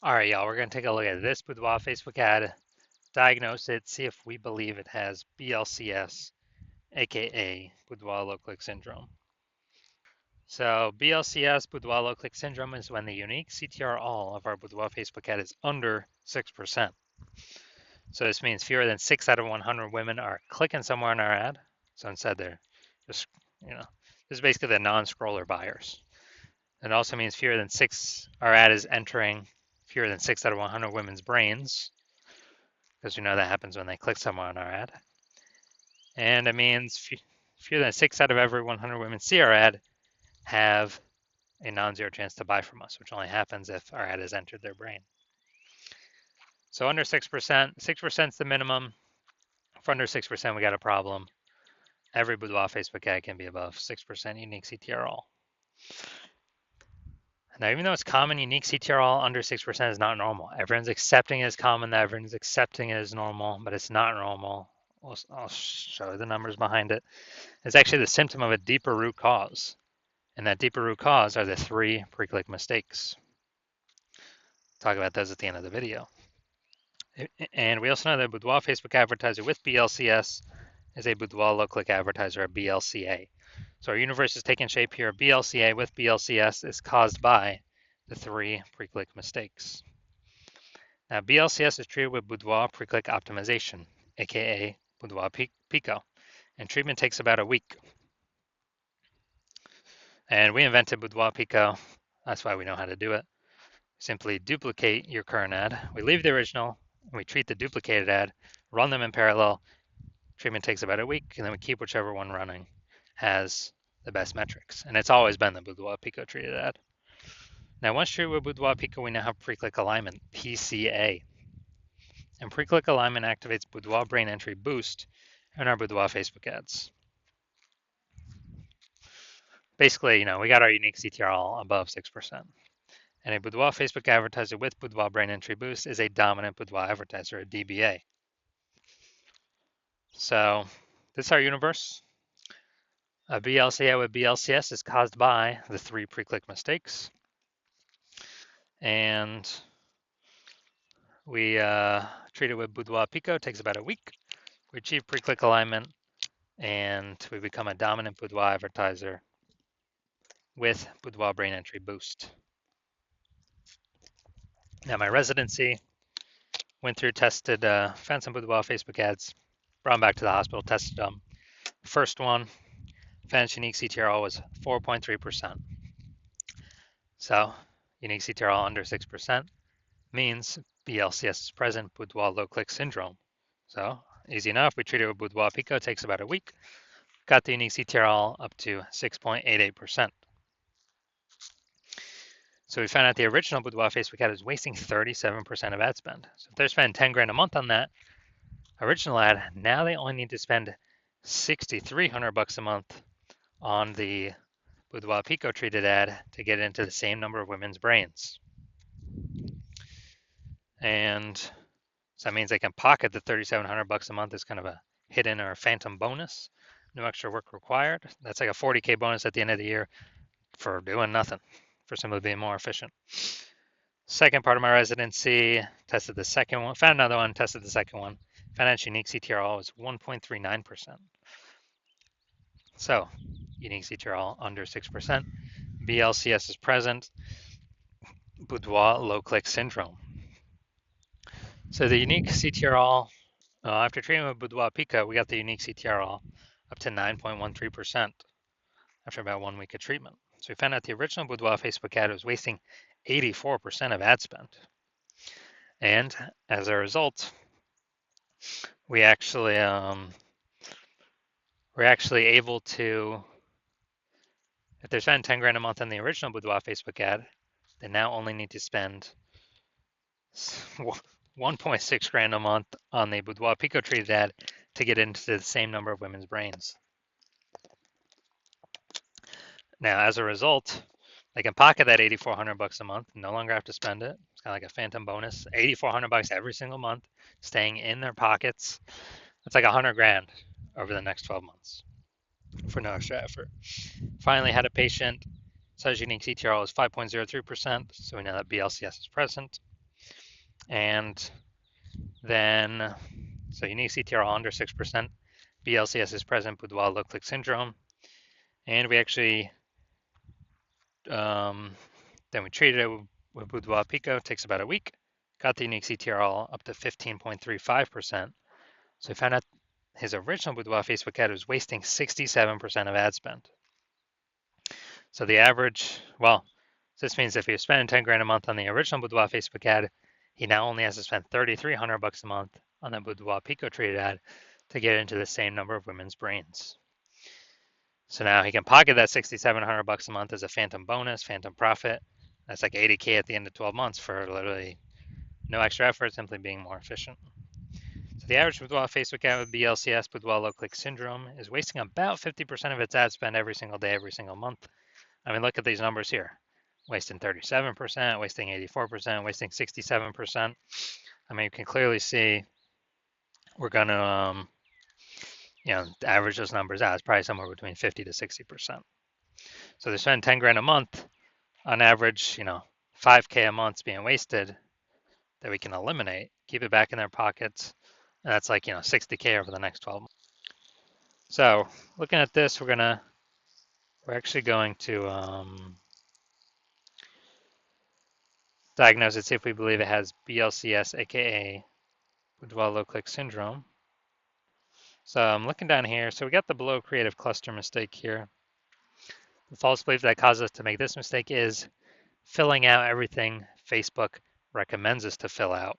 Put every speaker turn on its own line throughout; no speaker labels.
All right, y'all, we're going to take a look at this Boudoir Facebook ad, diagnose it, see if we believe it has BLCS, aka Boudoir low click syndrome. So, BLCS, Boudoir low click syndrome, is when the unique CTR all of our Boudoir Facebook ad is under 6%. So, this means fewer than 6 out of 100 women are clicking somewhere on our ad. So, instead, they're just, you know, this is basically the non scroller buyers. It also means fewer than 6, our ad is entering fewer than 6 out of 100 women's brains, because we know that happens when they click somewhere on our ad. And it means fewer than 6 out of every 100 women see our ad have a non-zero chance to buy from us, which only happens if our ad has entered their brain. So under 6%, 6% is the minimum. For under 6%, we got a problem. Every Boudoir Facebook ad can be above 6% unique CTR all. Now, even though it's common, unique CTR all under 6% is not normal. Everyone's accepting it as common, everyone's accepting it as normal, but it's not normal. I'll show the numbers behind it. It's actually the symptom of a deeper root cause. And that deeper root cause are the 3 pre-click mistakes. Talk about those at the end of the video. And we also know that Boudoir Facebook advertiser with BLCS is a Boudoir low click advertiser, a BLCA. So our universe is taking shape here. BLCA with BLCS is caused by the 3 pre-click mistakes. Now, BLCS is treated with Boudoir pre-click optimization, aka Boudoir Pico, and treatment takes about a week. And we invented Boudoir Pico. That's why we know how to do it. Simply duplicate your current ad. We leave the original, and we treat the duplicated ad, run them in parallel. Treatment takes about a week, and then we keep whichever one running has the best metrics. And it's always been the Boudoir Pico treated ad. Now, once treated with Boudoir Pico, we now have pre-click alignment, PCA. And pre-click alignment activates Boudoir brain entry boost in our Boudoir Facebook ads. Basically, we got our unique CTR all above 6%. And a Boudoir Facebook advertiser with Boudoir brain entry boost is a dominant Boudoir advertiser, a DBA. So this is our universe. A BLCA with BLCS is caused by the 3 pre-click mistakes. And we treat it with Boudoir Pico. It takes about a week. We achieve pre-click alignment, and we become a dominant Boudoir advertiser with Boudoir brain entry boost. Now my residency, went through, tested, found some Boudoir Facebook ads, brought them back to the hospital, tested them. First one, found unique CTRL was 4.3%. So unique CTRL under 6% means BLCS is present, Boudoir low click syndrome. So easy enough, we treat it with Boudoir Pico, it takes about a week. Got the unique CTRL up to 6.88%. So we found out the original Boudoir Facebook ad is wasting 37% of ad spend. So if they're spending 10 grand a month on that original ad, now they only need to spend $6,300 a month on the Boudoir Pico treated ad to get into the same number of women's brains. And so that means they can pocket the $3,700 a month as kind of a hidden or phantom bonus. No extra work required. That's like a 40K bonus at the end of the year for doing nothing, for simply being more efficient. Second part of my residency, tested the second one, found another one, tested the second one. Found out unique CTRL was 1.39%. So unique CTRL under 6%. BLCS is present. Boudoir low click syndrome. So the unique CTRL, after treatment with Boudoir Pico, we got the unique CTRL up to 9.13% after about 1 week of treatment. So we found out the original Boudoir Facebook ad was wasting 84% of ad spend. And as a result, we're actually able to, if they're spending 10 grand a month on the original Boudoir Facebook ad, they now only need to spend 1.6 grand a month on the Boudoir Pico treated ad to get into the same number of women's brains. Now, as a result, they can pocket that $8,400 a month, no longer have to spend it. It's kind of like a phantom bonus, $8,400 every single month, staying in their pockets. That's like 100 grand over the next 12 months for no extra effort. Finally, had a patient, says unique CTRL is 5.03%, so we know that BLCS is present. And then, so unique CTRL under 6%, BLCS is present, Boudoir low click syndrome. And we actually, then we treated it with Boudoir Pico, takes about a week, got the unique CTRL up to 15.35%. So we found out his original Boudoir Facebook ad was wasting 67% of ad spend. So the average, well, this means if he was spending 10 grand a month on the original Boudoir Facebook ad, he now only has to spend 3,300 bucks a month on the Boudoir Pico treated ad to get into the same number of women's brains. So now he can pocket that 6,700 bucks a month as a phantom bonus, phantom profit. That's like 80K at the end of 12 months for literally no extra effort, simply being more efficient. So the average Boudoir Facebook ad with BLCS, Boudoir low click syndrome, is wasting about 50% of its ad spend every single day, every single month. I mean, look at these numbers here. Wasting 37%, wasting 84%, wasting 67%. I mean, you can clearly see we're going to, average those numbers out. It's probably somewhere between 50 to 60%. So they spend 10 grand a month on average, 5K a month's being wasted that we can eliminate, keep it back in their pockets. And that's like, 60K over the next 12 months. So looking at this, we're actually going to diagnose it, see if we believe it has BLCS, aka Boudoir low click syndrome. So I'm looking down here. So we got the below creative cluster mistake here. The false belief that caused us to make this mistake is filling out everything Facebook recommends us to fill out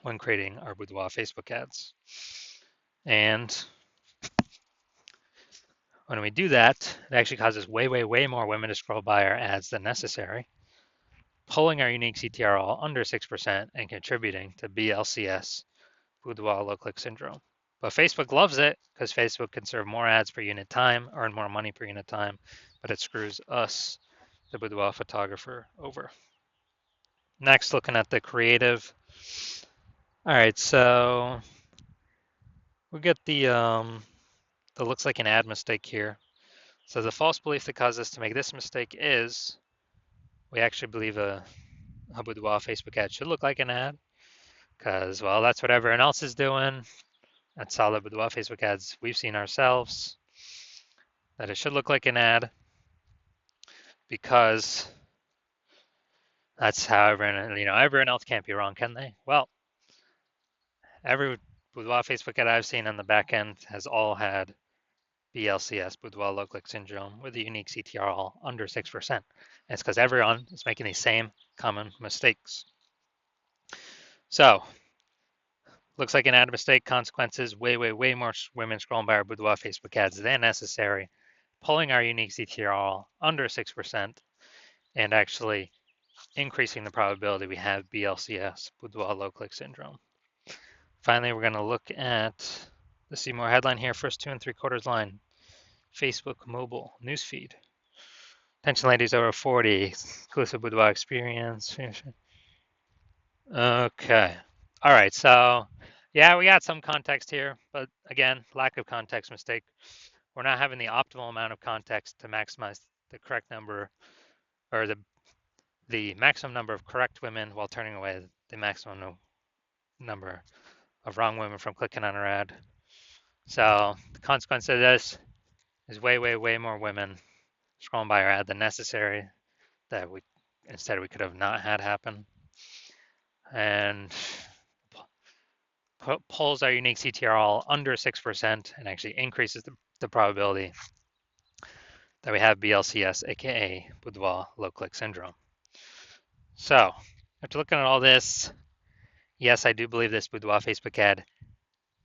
when creating our Boudoir Facebook ads. And when we do that, it actually causes way, way, way more women to scroll by our ads than necessary, pulling our unique CTRL under 6% and contributing to BLCS, Boudoir low click syndrome. But Facebook loves it because Facebook can serve more ads per unit time, earn more money per unit time, but it screws us, the boudoir photographer, over. Next, looking at the creative. All right, so we get the looks like an ad mistake here. So the false belief that caused us to make this mistake is we actually believe a boudoir Facebook ad should look like an ad because, well, that's what everyone else is doing. That's all the boudoir Facebook ads we've seen ourselves, that it should look like an ad because that's how everyone else can't be wrong, can they? Well, every boudoir Facebook ad I've seen on the back end has all had BLCS, boudoir low click syndrome, with a unique CTRL under 6%. And it's because everyone is making these same common mistakes. So, looks like an ad mistake. Consequences: way, way, way more women scrolling by our boudoir Facebook ads than necessary, pulling our unique CTRL under 6%, and actually increasing the probability we have BLCS, boudoir low click syndrome. Finally, we're going to look at the see more headline here, first 2 3/4 line, Facebook mobile newsfeed. Attention ladies over 40, exclusive boudoir experience. Okay. All right, so yeah, we got some context here, but again, lack of context mistake. We're not having the optimal amount of context to maximize the correct number or the maximum number of correct women while turning away the maximum number of wrong women from clicking on our ad. So the consequence of this is way, way, way more women scrolling by our ad than necessary that we could have not had happen. And pulls our unique CTRL under 6% and actually increases the probability that we have BLCS, aka boudoir low click syndrome. So after looking at all this, yes, I do believe this boudoir Facebook ad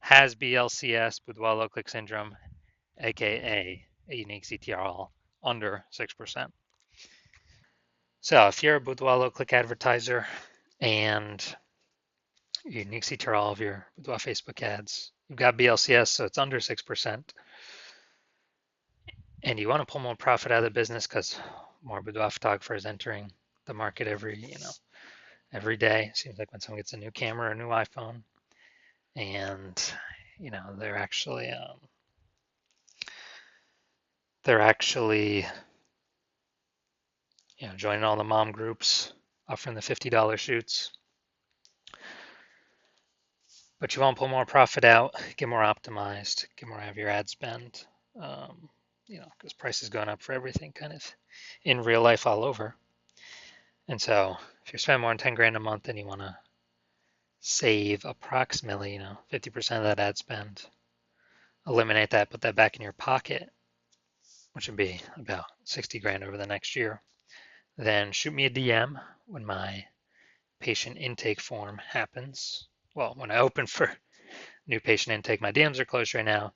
has BLCS, boudoir low click syndrome, aka a unique CTRL under 6%. So if you're a boudoir low click advertiser and unique CTRL of your boudoir Facebook ads, you've got BLCS, so it's under 6%, and you want to pull more profit out of the business because more boudoir photographers entering the market every day. It seems like when someone gets a new camera or a new iPhone, and they're actually joining all the mom groups, offering the $50 shoots. but you want to pull more profit out, get more optimized, get more out of your ad spend. Um, because price is going up for everything kind of in real life all over. And so if you're spending more than 10 grand a month and you want to save approximately, 50% of that ad spend, eliminate that, put that back in your pocket, which would be about 60 grand over the next year, then shoot me a DM when my patient intake form happens. Well, when I open for new patient intake, my DMs are closed right now,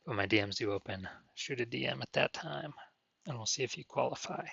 but when my DMs do open, shoot a DM at that time, and we'll see if you qualify.